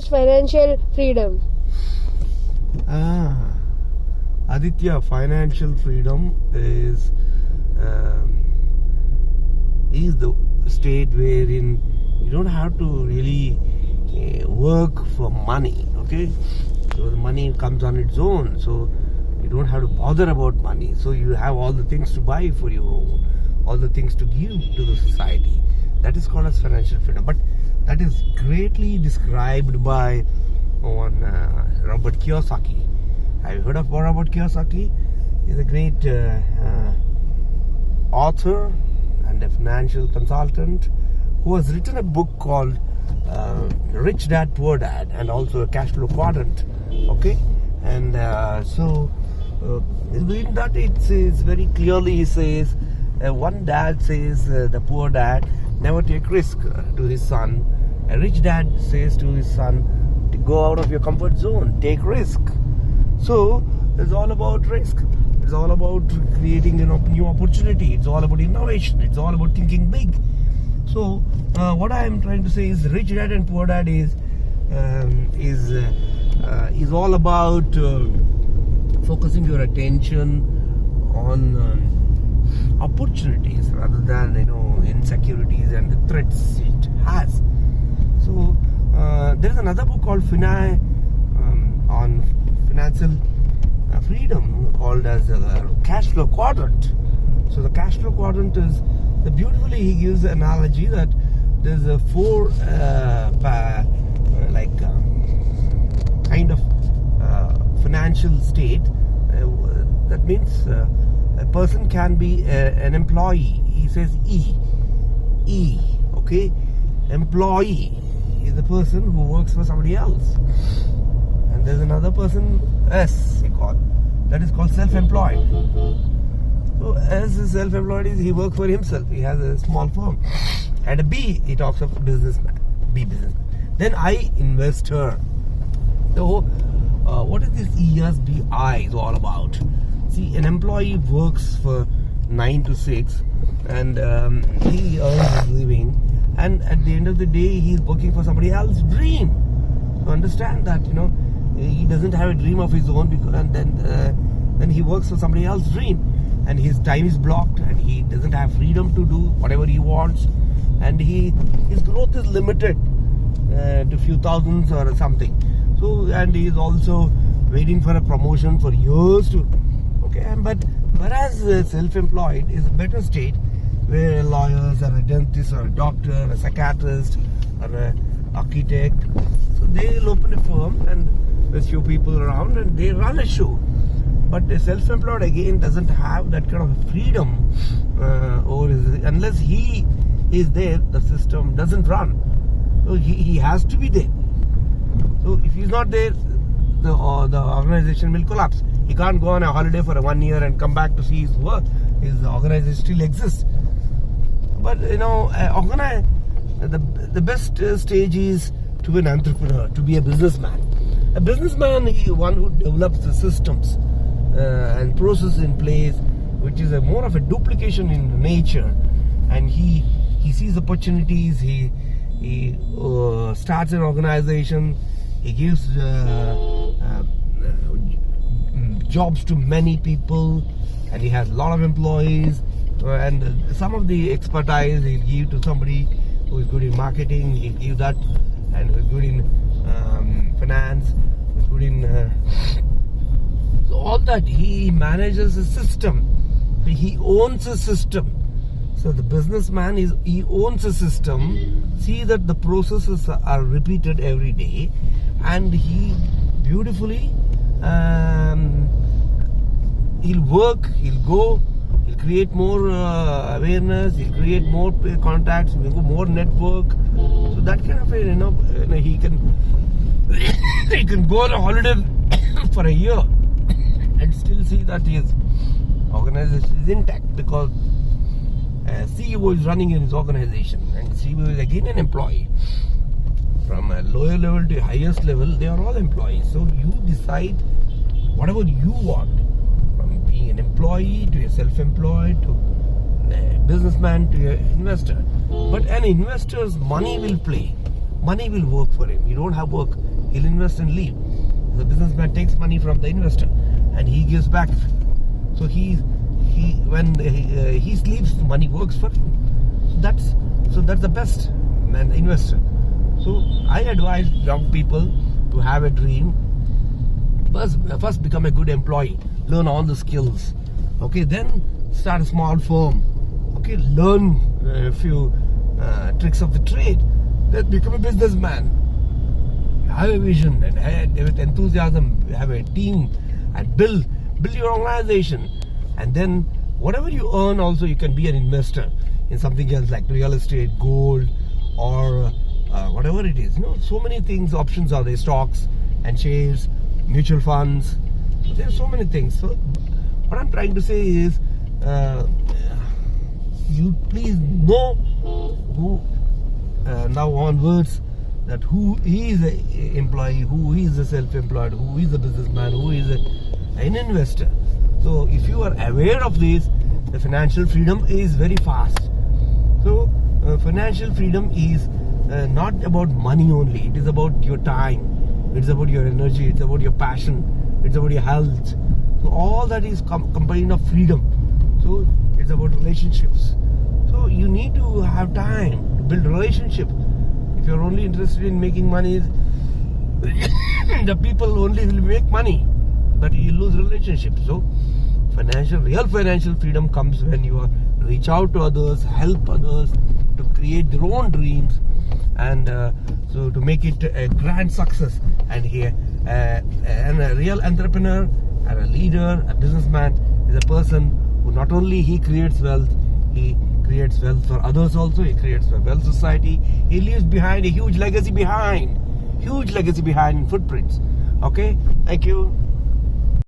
Financial freedom. Aditya, financial freedom is the state wherein you don't have to really work for money. Okay, so the money comes on its own. So you don't have to bother about money. So you have all the things to buy for your own, all the things to give to the society. That is called as financial freedom. But that is greatly described by one Robert Kiyosaki. Have you heard of Robert Kiyosaki? He's a great author and a financial consultant who has written a book called Rich Dad Poor Dad, and also a cash flow quadrant. Okay, and in that it says very clearly, he says one dad says the poor dad never take risk to his son. A rich dad says to his son to go out of your comfort zone, take risk. So it's all about risk. It's all about creating new opportunity. It's all about innovation. It's all about thinking big. So what I am trying to say is, rich dad and poor dad is all about focusing your attention on opportunities rather than insecurities and the threats it has. So there is another book called on financial freedom called as cash flow quadrant. So the cash flow quadrant is beautifully, he gives the analogy that there's a four kind of financial state. That means a person can be an employee. He says E. Okay, employee is the person who works for somebody else, and there's another person, S, that is called self-employed. So S is self-employed, he works for himself. He has a small firm. And a B, he talks of businessman. B, businessman. Then I, investor. So what is this ESBI is all about? See, an employee works for 9 to 6 and he earns his living, and at the end of the day he is working for somebody else's dream. So understand that he doesn't have a dream of his own, because and then he works for somebody else's dream, and his time is blocked, and he doesn't have freedom to do whatever he wants, and his growth is limited to few thousands or something. So, and he is also waiting for a promotion for years to. Okay, but whereas self-employed is a better state, where lawyers or a dentist or a doctor or a psychiatrist or an architect, so they'll open a firm and there's few people around and they run a show. But the self-employed again doesn't have that kind of freedom, unless he is there, the system doesn't run. So he has to be there. So if he's not there, the organization will collapse. He can't go on a holiday for 1 year and come back to see his work. His organization still exists. But the best stage is to be an entrepreneur, to be a businessman. A businessman is one who develops the systems and process in place, which is more of a duplication in nature, and he sees opportunities. He starts an organization. He gives jobs to many people, and he has a lot of employees, and some of the expertise he'll give to somebody who is good in marketing. He'll give that, and who is good in finance, who is good in so all that. He manages a system. He owns a system. So the businessman he owns a system. See that the processes are repeated every day, and he beautifully he'll work, he'll go, he'll create more awareness, he'll create more contacts, he'll go more network. So that kind of he can go on a holiday for a year and still see that his organization is intact, because CEO is running in his organization, and CEO is again an employee. From a lower level to highest level, they are all employees. So you decide whatever you want, from being an employee to a self-employed to a businessman to an investor. But an investor's money will play. money will work for him. He don't have work. He'll invest and leave. The businessman takes money from the investor and he gives back. So when he sleeps, money works for him. So that's the best man investor. So I advise young people to have a dream. First become a good employee. Learn all the skills. Okay, then start a small firm. Okay, learn a few tricks of the trade. Then become a businessman. Have a vision and with enthusiasm have a team and build your organization. And then whatever you earn, also you can be an investor in something else like real estate, gold, or whatever it is. So many things, options are there: stocks and shares, mutual funds. There are so many things. So what I'm trying to say is, you please know who now onwards, that who is an employee, who is a self-employed, who is a businessman, who is an investor. So if you are aware of this, the financial freedom is very fast. So financial freedom is not about money only. It is about your time. It's about your energy. It's about your passion. It's about your health. So all that is combined of freedom. So it's about relationships. So you need to have time to build relationship. If you're only interested in making money, the people only will make money, but you lose relationships. So real financial freedom comes when you reach out to others, help others to create their own dreams, and so to make it a grand success. And a real entrepreneur and a leader, a businessman, is a person who not only he creates wealth, he creates wealth for others also. He creates a wealth society. He leaves behind a huge legacy behind footprints. Okay, thank you.